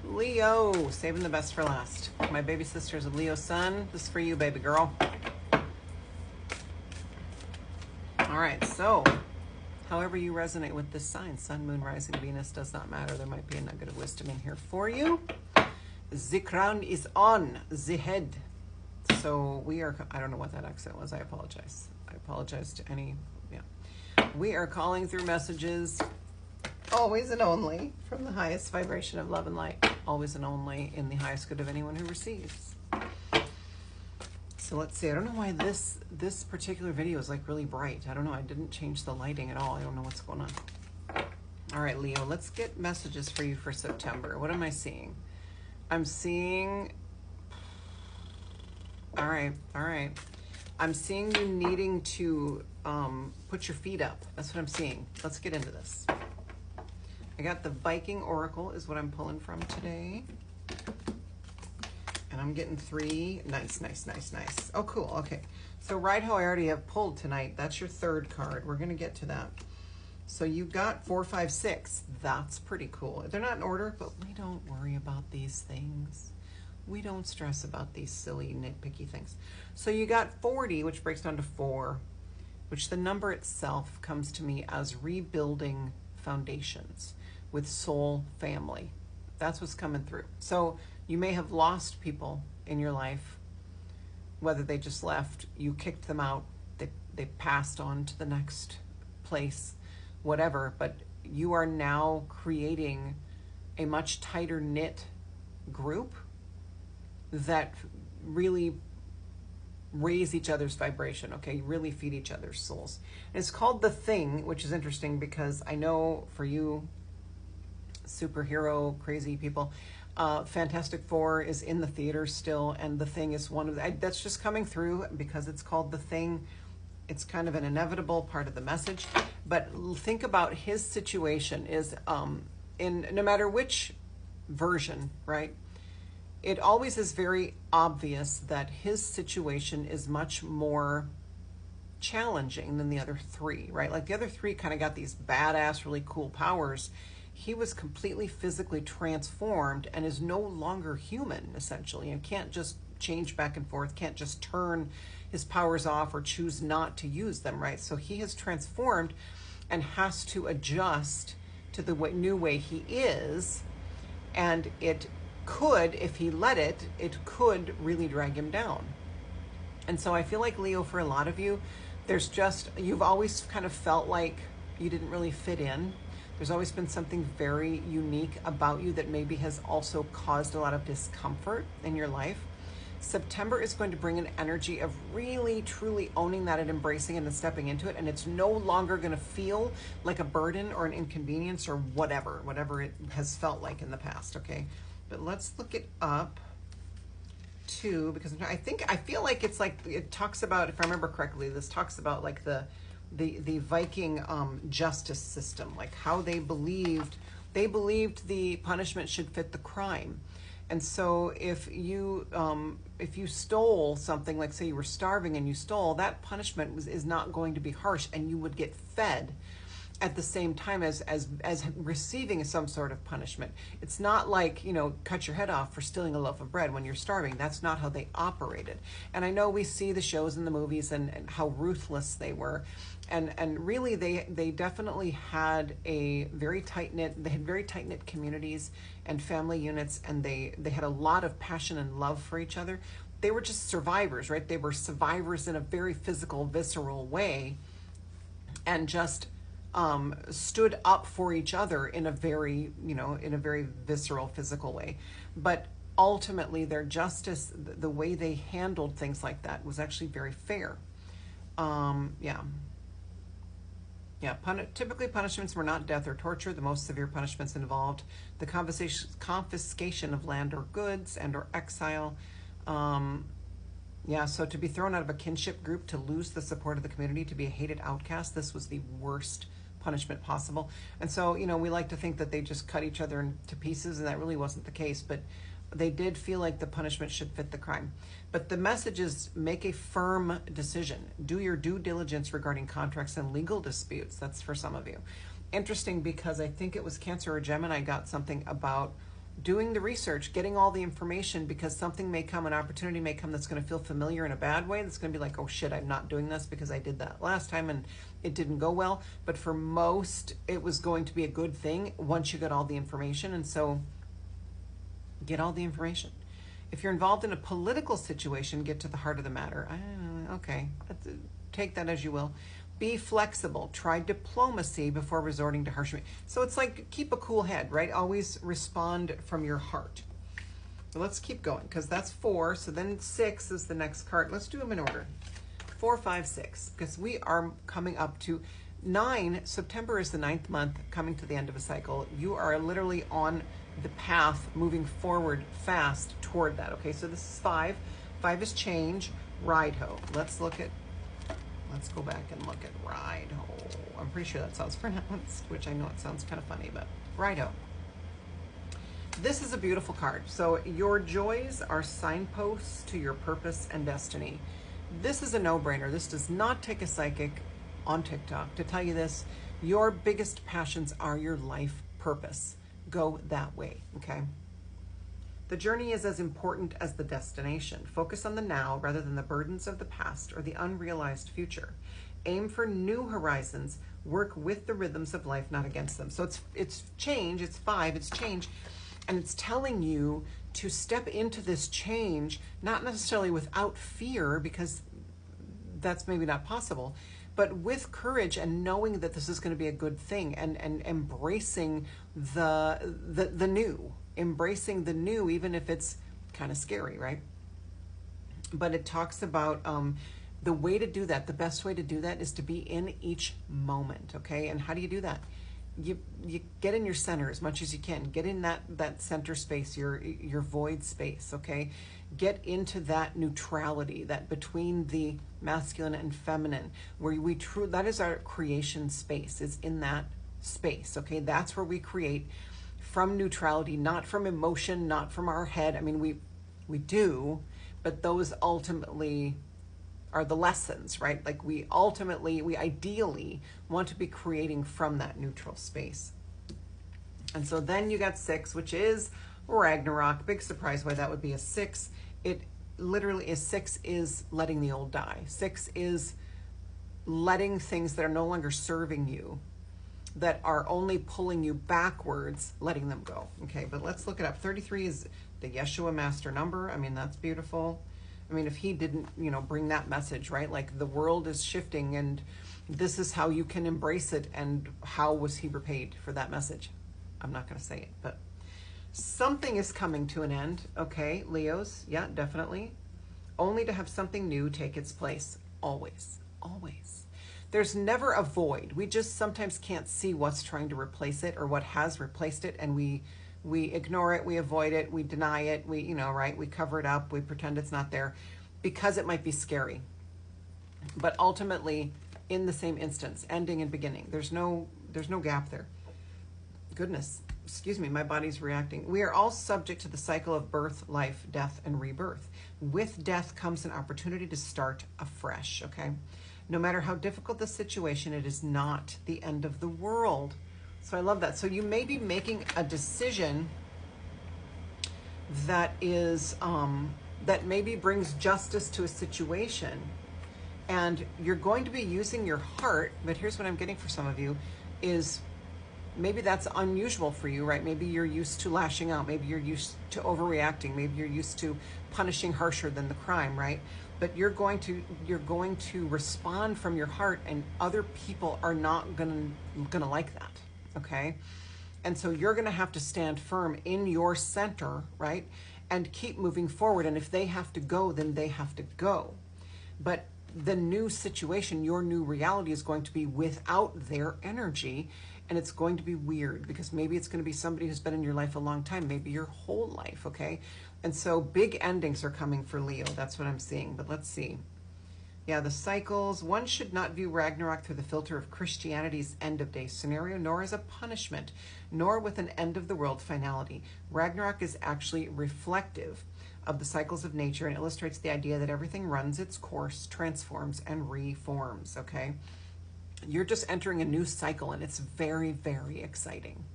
Leo, saving the best for last. My baby sister's a Leo sun. This is for you, baby girl. All right, so however you resonate with this sign, sun, moon, rising, Venus, does not matter. There might be a nugget of wisdom in here for you. The crown is on the head. So we are, I don't know what that accent was. I apologize. I apologize to any, We are calling through messages, always and only, from the highest vibration of love and light. Always and only in the highest good of anyone who receives. So let's see. I don't know why this particular video is like really bright. I don't know. I didn't change the lighting at all. I don't know what's going on. All right, Leo, let's get messages for you for September. What am I seeing? I'm seeing... All right. I'm seeing you needing to put your feet up. That's what I'm seeing. Let's get into this. I got the Viking Oracle is what I'm pulling from today. And I'm getting 3. Nice. Oh, cool. Okay. So right how I already have pulled tonight, that's your third card. We're going to get to that. So you got 4, 5, 6. That's pretty cool. They're not in order, but we don't worry about these things. We don't stress about these silly nitpicky things. So you got 40, which breaks down to 4, which the number itself comes to me as rebuilding foundations with soul family. That's what's coming through. So you may have lost people in your life, whether they just left, you kicked them out, they passed on to the next place, whatever, but you are now creating a much tighter knit group that really raise each other's vibration, okay? Really feed each other's souls. And it's called The Thing, which is interesting because I know for you superhero crazy people, Fantastic Four is in the theater still, and The Thing is one of the, that's just coming through because it's called The Thing. It's kind of an inevitable part of the message, but think about his situation is in no matter which version, right? It always is very obvious that his situation is much more challenging than the other 3, right? Like the other 3 kind of got these badass, really cool powers. He was completely physically transformed and is no longer human, essentially, and can't just change back and forth, can't just turn his powers off or choose not to use them, right? So he has transformed and has to adjust to the new way he is, and it could, if he let it could really drag him down. And so I feel like, Leo, for a lot of you, there's just, you've always kind of felt like you didn't really fit in. There's always been something very unique about you that maybe has also caused a lot of discomfort in your life. September is going to bring an energy of really, truly owning that and embracing it and stepping into it. And it's no longer going to feel like a burden or an inconvenience or whatever it has felt like in the past, okay? But let's look it up too, because I feel like it's like, it talks about, if I remember correctly, this talks about like the Viking justice system, like how they believed the punishment should fit the crime. And so if you stole something, like say you were starving and you stole, that punishment is not going to be harsh, and you would get fed at the same time as receiving some sort of punishment. It's not like, cut your head off for stealing a loaf of bread when you're starving. That's not how they operated. And I know we see the shows and the movies and how ruthless they were. And really they definitely had a very very tight-knit communities and family units, and they had a lot of passion and love for each other. They were just survivors, right? They were survivors in a very physical, visceral way, and just stood up for each other in a very, visceral, physical way. But ultimately their justice, the way they handled things like that, was actually very fair. Typically punishments were not death or torture. The most severe punishments involved the confiscation of land or goods and or exile. So to be thrown out of a kinship group, to lose the support of the community, to be a hated outcast, this was the worst punishment possible. And so, we like to think that they just cut each other into pieces, and that really wasn't the case, but they did feel like the punishment should fit the crime. But the message is, make a firm decision. Do your due diligence regarding contracts and legal disputes. That's for some of you. Interesting, because I think it was Cancer or Gemini got something about doing the research, getting all the information, because something may come, an opportunity may come that's going to feel familiar in a bad way. That's going to be like, oh shit, I'm not doing this because I did that last time and it didn't go well. But for most, it was going to be a good thing once you got all the information. And so get all the information. If you're involved in a political situation, get to the heart of the matter. Okay, take that as you will. Be flexible. Try diplomacy before resorting to harsh. So it's like, keep a cool head, right? Always respond from your heart. So let's keep going, because that's 4. So then 6 is the next card. Let's do them in order. 4, 5, 6, because we are coming up to 9. September is the 9th month, coming to the end of a cycle. You are literally on the path, moving forward fast toward that. Okay, so this is 5. 5 is change. Ride ho. Let's go back and look at ride ho. I'm pretty sure that's how it's pronounced, which I know it sounds kind of funny, but ride ho. This is a beautiful card. So your joys are signposts to your purpose and destiny. This is a no-brainer. This does not take a psychic on TikTok to tell you this. Your biggest passions are your life purpose. Go that way, okay? The journey is as important as the destination. Focus on the now rather than the burdens of the past or the unrealized future. Aim for new horizons. Work with the rhythms of life, not against them. So it's change. It's 5. It's change. And it's telling you to step into this change, not necessarily without fear, because that's maybe not possible, but with courage and knowing that this is going to be a good thing, and embracing the new. Embracing the new, even if it's kind of scary, right? But it talks about the way to do that. The best way to do that is to be in each moment, okay? And how do you do that? You get in your center as much as you can. Get in that center space, your void space, okay? Get into that neutrality, that between the masculine and feminine, where that is our creation space, is in that space, okay? That's where we create from neutrality, not from emotion, not from our head. I mean, we do, but those ultimately are the lessons, right? Like we ideally want to be creating from that neutral space. And so then you got 6, which is Ragnarok. Big surprise why that would be a 6. It literally is 6 is letting the old die. 6 is letting things that are no longer serving you, that are only pulling you backwards, letting them go. Okay, but let's look it up. 33 is the Yeshua master number. I mean, that's beautiful. I mean, if he didn't, bring that message, right? Like the world is shifting and this is how you can embrace it. And how was he repaid for that message? I'm not going to say it, but something is coming to an end. Okay, Leos, yeah, definitely. Only to have something new take its place. Always, always. There's never a void. We just sometimes can't see what's trying to replace it or what has replaced it, and we ignore it, we avoid it, we deny it, right? We cover it up, we pretend it's not there because it might be scary. But ultimately, in the same instance, ending and beginning, there's no gap there. Goodness, excuse me, my body's reacting. We are all subject to the cycle of birth, life, death, and rebirth. With death comes an opportunity to start afresh, okay? No matter how difficult the situation, it is not the end of the world. So I love that. So you may be making a decision that is, that maybe brings justice to a situation. And you're going to be using your heart, but here's what I'm getting for some of you is maybe that's unusual for you, right? Maybe you're used to lashing out. Maybe you're used to overreacting. Maybe you're used to punishing harsher than the crime, right? But you're going to respond from your heart, and other people are not gonna like that, okay? And so you're gonna have to stand firm in your center, right? And keep moving forward. And if they have to go, then they have to go. But the new situation, your new reality is going to be without their energy. And it's going to be weird because maybe it's going to be somebody who's been in your life a long time, maybe your whole life, okay? And so big endings are coming for Leo. That's what I'm seeing. But let's see. Yeah, the cycles. One should not view Ragnarok through the filter of Christianity's end of days scenario, nor as a punishment, nor with an end of the world finality. Ragnarok is actually reflective of the cycles of nature and illustrates the idea that everything runs its course, transforms, and reforms, okay? You're just entering a new cycle, and it's very, very exciting.